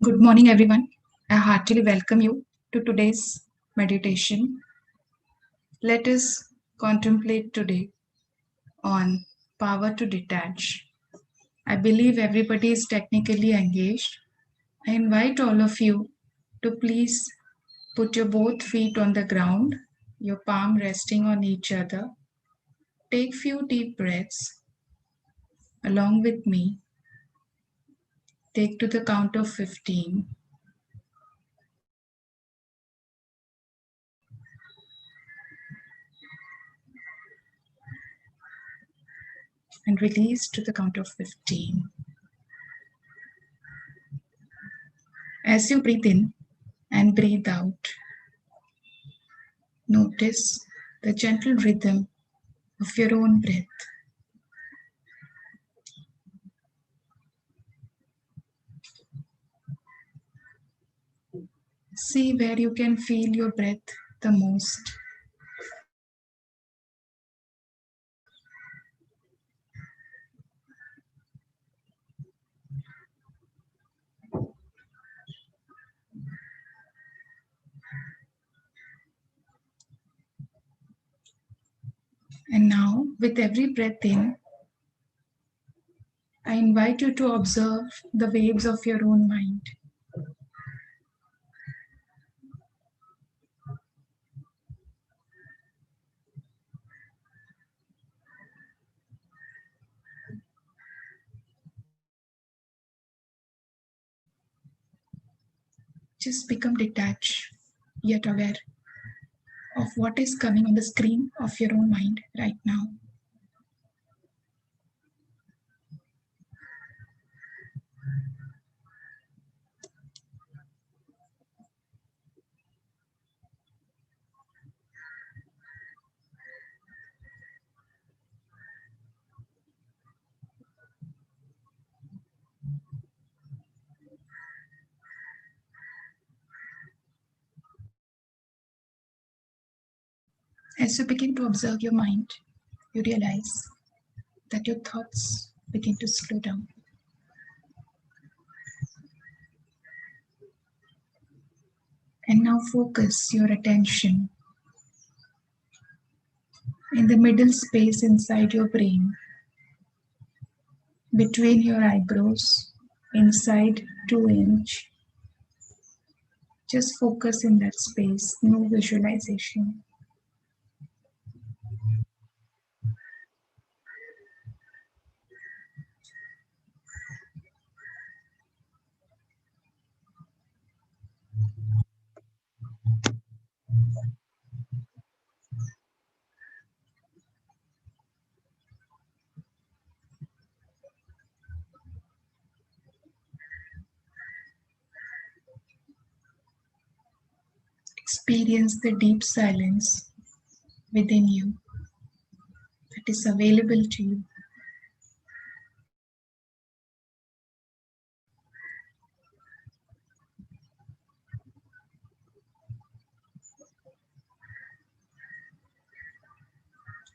Good morning, everyone. I heartily welcome you to today's meditation. Let us contemplate today on power to detach. I believe everybody is technically engaged. I invite all of you to please put your both feet on the ground, your palm resting on each other. Take few deep breaths along with me. Take to the count of 15 and release to the count of 15. As you breathe in and breathe out, notice the gentle rhythm of your own breath. See where you can feel your breath the most. And now, with every breath in, I invite you to observe the waves of your own mind. Just become detached, yet aware of what is coming on the screen of your own mind right now. As you begin to observe your mind, you realize that your thoughts begin to slow down. And now focus your attention in the middle space inside your brain, between your eyebrows, inside 2 inch. Just focus in that space, no visualization. Experience the deep silence within you that is available to you.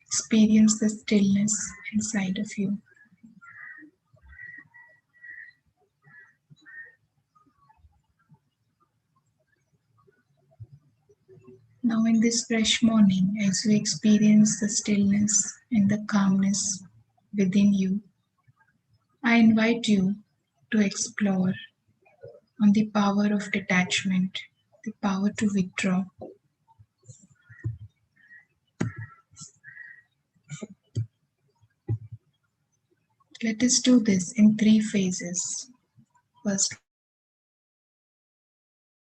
Experience the stillness inside of you. Now, in this fresh morning, as you experience the stillness and the calmness within you, I invite you to explore on the power of detachment, the power to withdraw. Let us do this in 3 phases. First,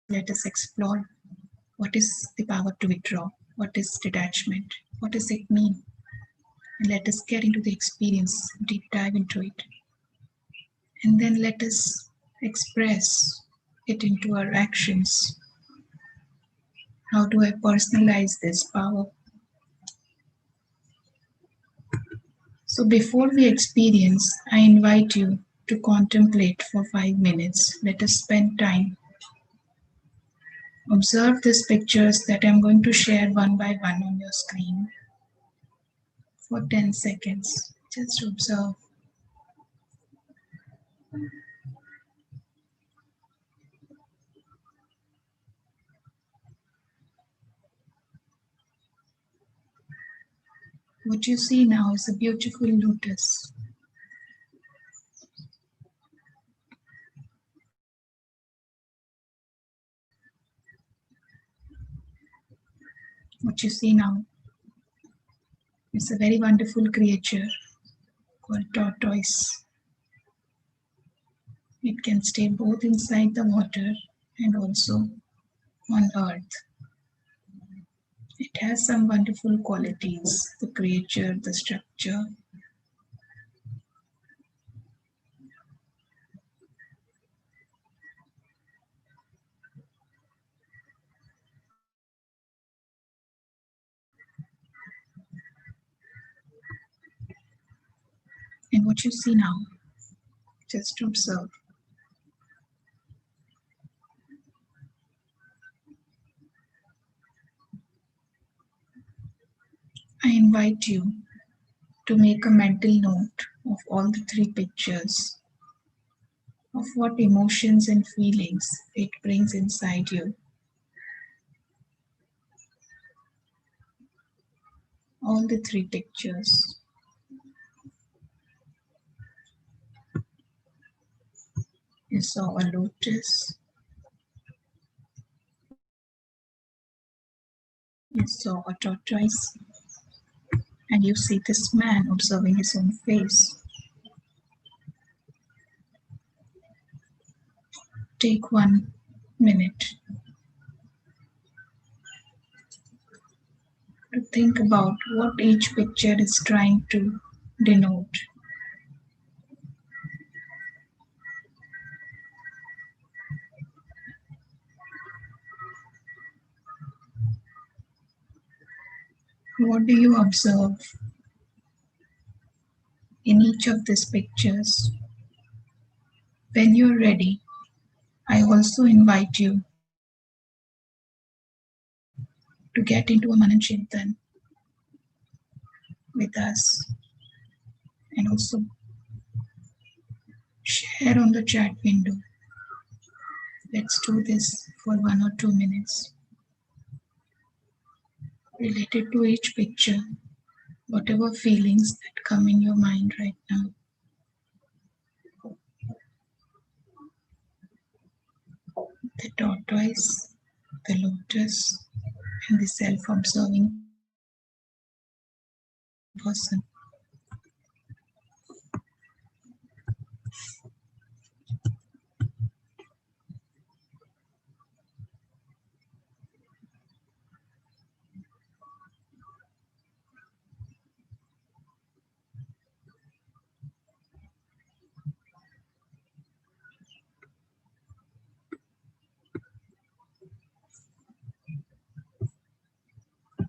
let us explore what is the power to withdraw, what is detachment, what does it mean, and let us get into the experience, deep dive into it. And then let us express it into our actions. How do I personalize this power? So before we experience, I invite you to contemplate for 5 minutes. Let us spend time. Observe these pictures that I'm going to share one by one on your screen for 10 seconds. Just observe. What you see now is a beautiful lotus. What you see now is a very wonderful creature called tortoise. It can stay both inside the water and also on earth. It has some wonderful qualities, the creature, the structure. And what you see now, just observe. I invite you to make a mental note of all the three pictures, of what emotions and feelings it brings inside you. All the three pictures. You saw a lotus, you saw a tortoise, and you see this man observing his own face. Take 1 minute to think about what each picture is trying to denote. What do you observe in each of these pictures? When you're ready, I also invite you to get into a Manan Chintan with us and also share on the chat window. Let's do this for 1 or 2 minutes. Related to each picture, whatever feelings that come in your mind right now. The tortoise, the lotus, and the self-observing person.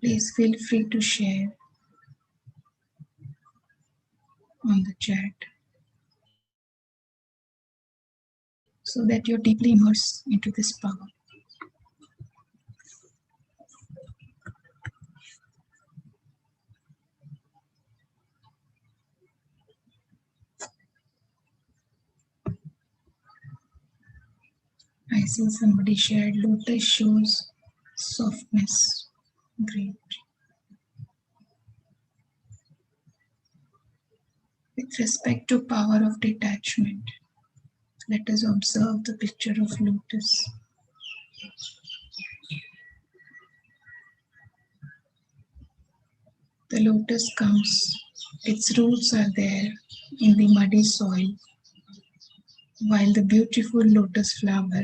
Please feel free to share on the chat so that you're deeply immersed into this power. I see somebody shared lotus shows softness. Great. With respect to power of detachment, let us observe the picture of lotus. The lotus comes, its roots are there in the muddy soil, while the beautiful lotus flower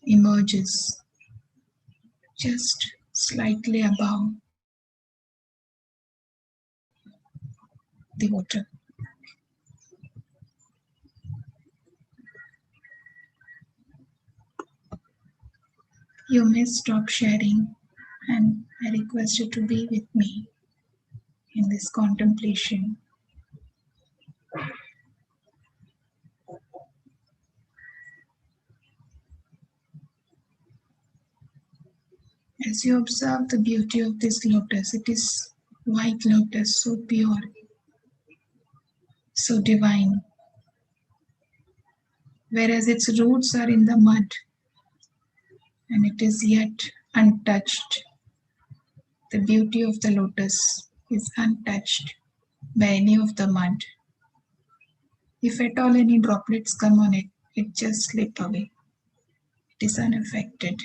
emerges just slightly above the water. You may stop sharing, and I request you to be with me in this contemplation. As you observe the beauty of this lotus, it is white lotus, so pure, so divine, whereas its roots are in the mud and it is yet untouched. The beauty of the lotus is untouched by any of the mud. If at all any droplets come on it, it just slip away. It is unaffected.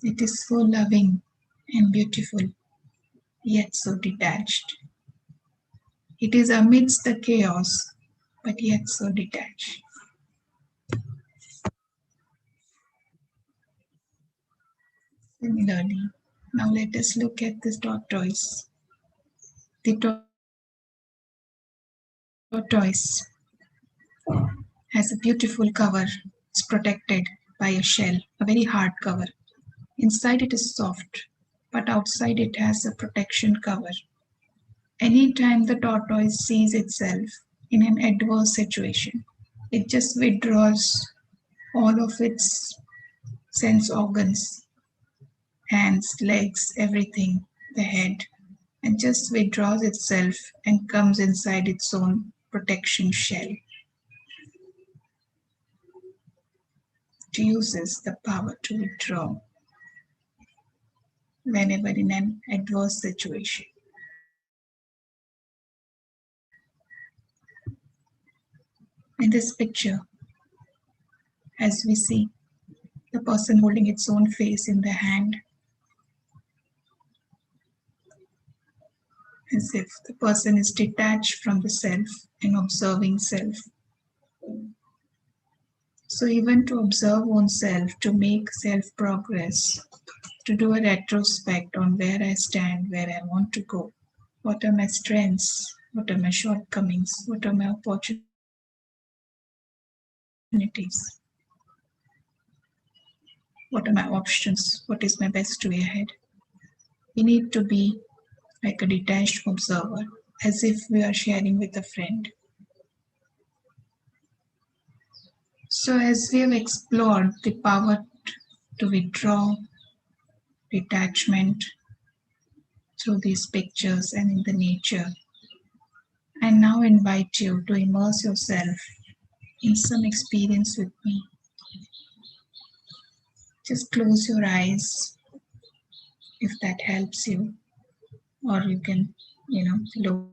It is so loving and beautiful, yet so detached. It is amidst the chaos, but yet so detached. Similarly, now let us look at this tortoise. The tortoise has a beautiful cover. It's protected by a shell, a very hard cover. Inside it is soft, but outside it has a protection cover. Anytime the tortoise sees itself in an adverse situation, it just withdraws all of its sense organs, hands, legs, everything, the head, and just withdraws itself and comes inside its own protection shell. It uses the power to withdraw whenever in an adverse situation. In this picture, as we see the person holding its own face in the hand, as if the person is detached from the self and observing self. So, even to observe oneself, to make self progress, to do a retrospect on where I stand, where I want to go, what are my strengths, what are my shortcomings, what are my opportunities, what are my options, what is my best way ahead. We need to be like a detached observer, as if we are sharing with a friend. So, as we have explored the power to withdraw, detachment through these pictures and in the nature, I now invite you to immerse yourself in some experience with me. Just close your eyes if that helps you, or you can, lower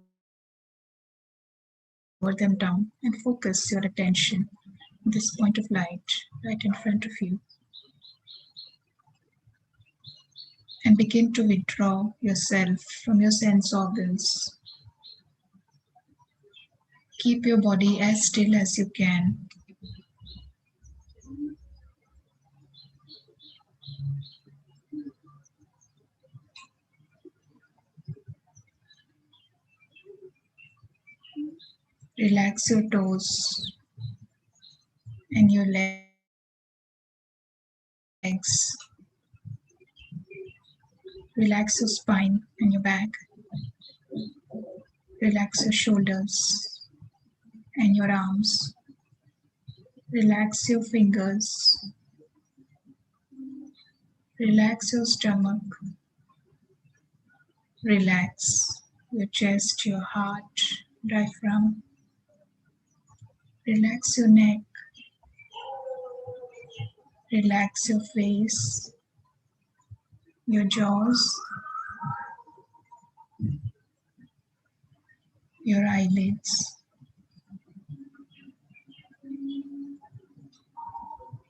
them down and focus your attention on this point of light right in front of you, and begin to withdraw yourself from your sense organs. Keep your body as still as you can. Relax your toes and your legs. Relax your spine and your back. Relax your shoulders and your arms. Relax your fingers. Relax your stomach. Relax your chest, your heart, diaphragm. Relax your neck. Relax your face, your jaws, your eyelids.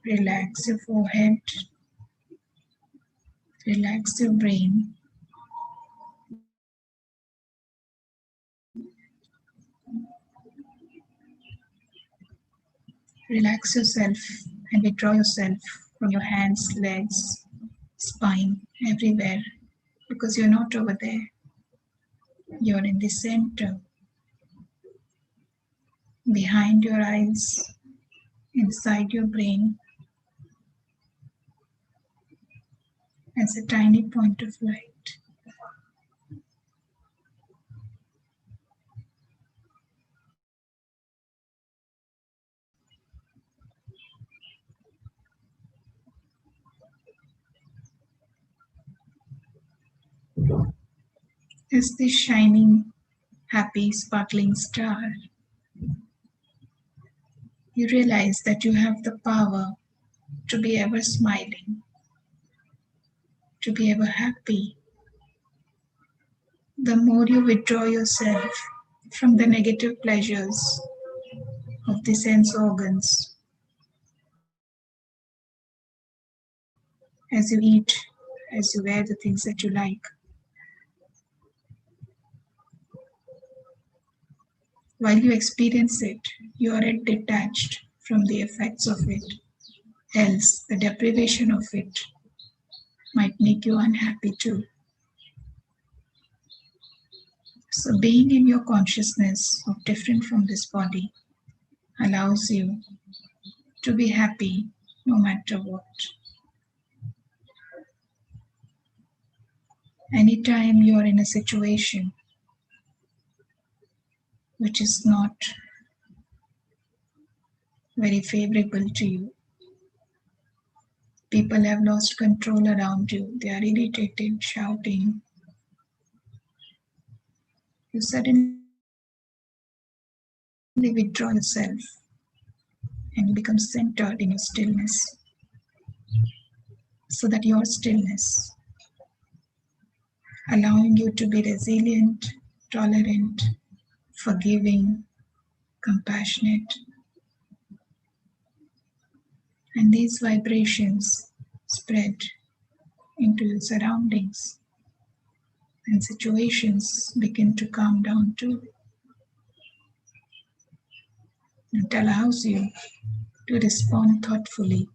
Relax your forehead. Relax your brain. Relax yourself and withdraw yourself from your hands, legs, spine, everywhere, because you're not over there. You're in the center, behind your eyes, inside your brain, as a tiny point of light. As this shining, happy, sparkling star, you realize that you have the power to be ever smiling, to be ever happy, the more you withdraw yourself from the negative pleasures of the sense organs, as you eat, as you wear the things that you like, while you experience it, you are detached from the effects of it. Else, the deprivation of it might make you unhappy too. So, being in your consciousness of different from this body allows you to be happy no matter what. Anytime you are in a situation which is not very favorable to you, people have lost control around you, they are irritated, shouting, you suddenly withdraw yourself and you become centered in your stillness, so that your stillness, allowing you to be resilient, tolerant, forgiving, compassionate, and these vibrations spread into your surroundings, and situations begin to calm down too. It allows you to respond thoughtfully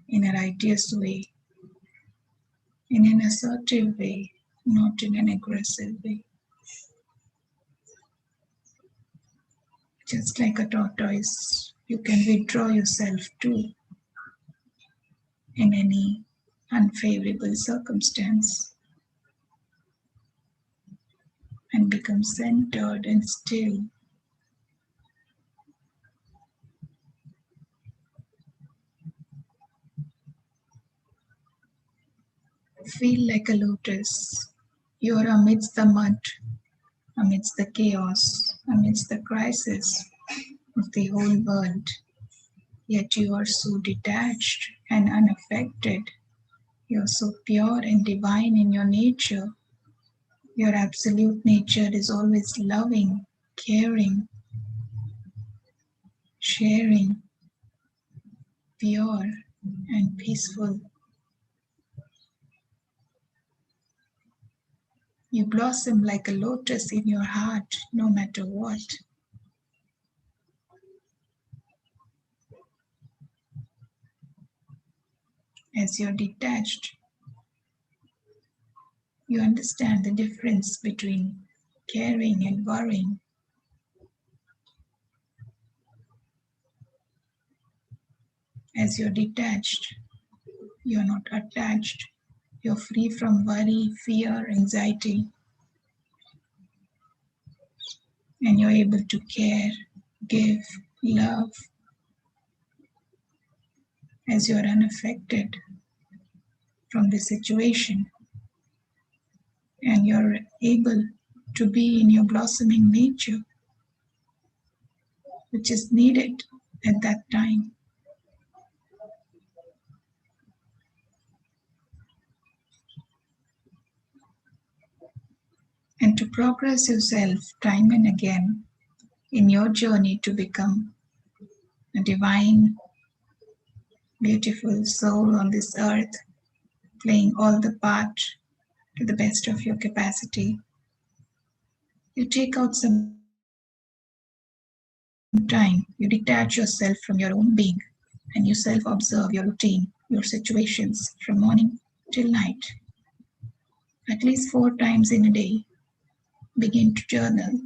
in a righteous way, in an assertive way, not in an aggressive way. Just like a tortoise, you can withdraw yourself too in any unfavorable circumstance and become centered and still. Feel like a lotus. You are amidst the mud, amidst the chaos, amidst the crisis of the whole world. Yet you are so detached and unaffected. You are so pure and divine in your nature. Your absolute nature is always loving, caring, sharing, pure, and peaceful. You blossom like a lotus in your heart, no matter what. As you're detached, you understand the difference between caring and worrying. As you're detached, you're not attached. You're free from worry, fear, anxiety, and you're able to care, give, love, as you're unaffected from the situation, and you're able to be in your blossoming nature, which is needed at that time. And to progress yourself time and again in your journey to become a divine, beautiful soul on this earth, playing all the part to the best of your capacity, you take out some time, you detach yourself from your own being, and you self observe your routine, your situations from morning till night. At least 4 times in a day, begin to journal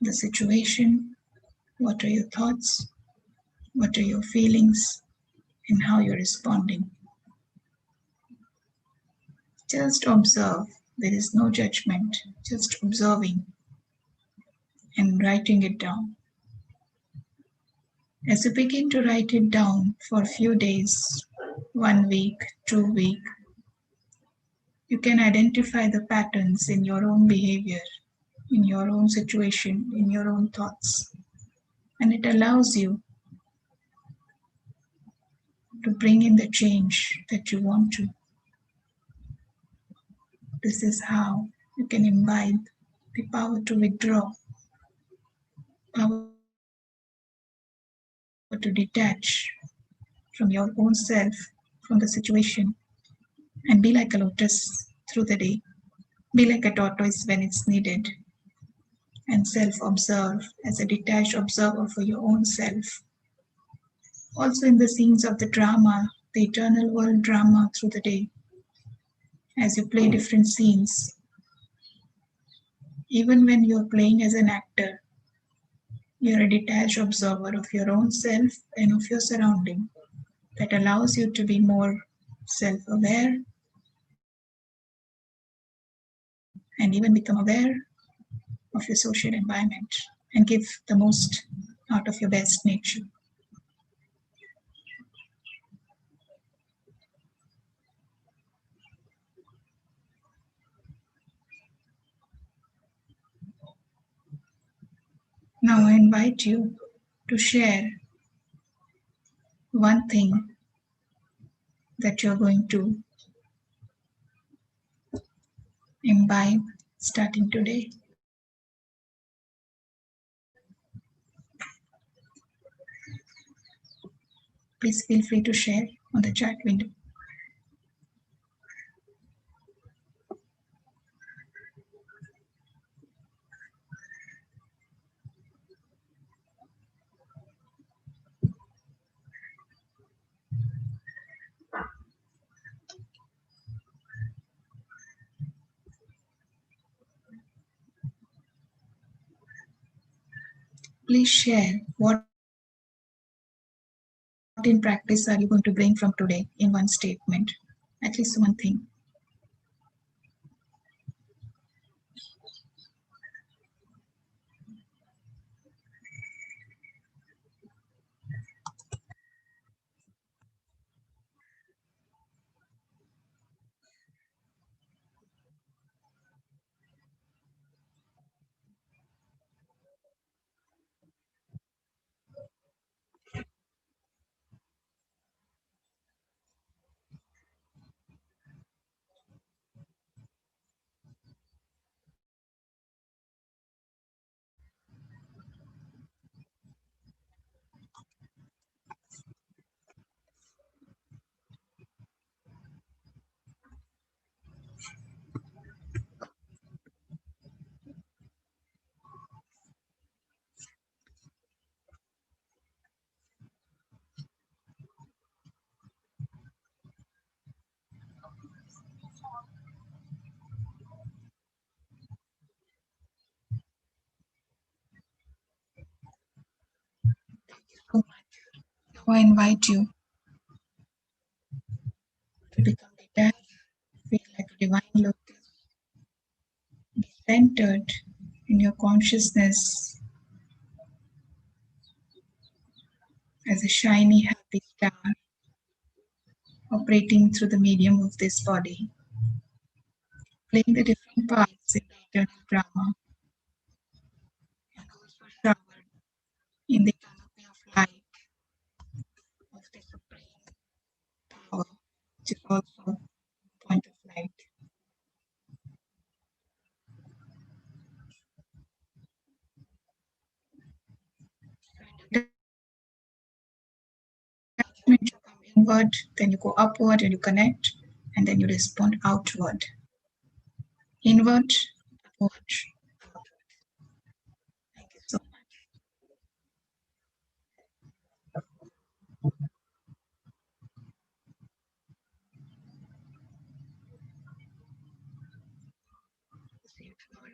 the situation, what are your thoughts, what are your feelings, and how you're responding. Just observe. There is no judgment, just observing and writing it down. As you begin to write it down for a few days, 1 week, 2 weeks, you can identify the patterns in your own behavior, in your own situation, in your own thoughts. And it allows you to bring in the change that you want to. This is how You can imbibe the power to withdraw, power to detach from your own self, from the situation, and be like a lotus through the day. Be like a tortoise when it's needed, and self observe as a detached observer for your own self. Also, in the scenes of the drama, the eternal world drama through the day, as you play different scenes, even when you're playing as an actor, you're a detached observer of your own self and of your surrounding. That allows you to be more self aware and even become aware of your social environment and give the most out of your best nature. Now, I invite you to share one thing that you're going to imbibe starting today. Please feel free to share on the chat window. Please share what in practice are you going to bring from today in one statement, at least one thing. So now I invite you to become detached, feel like a divine lotus, be centered in your consciousness as a shiny, happy star operating through the medium of this body, playing the different parts in the eternal drama, and also showered in the canopy of light of the supreme power, which is also point of light. Attachment, you come inward, then you go upward and you connect, and then you respond outward. Inward, upward, outward. Thank you so much. See you tomorrow.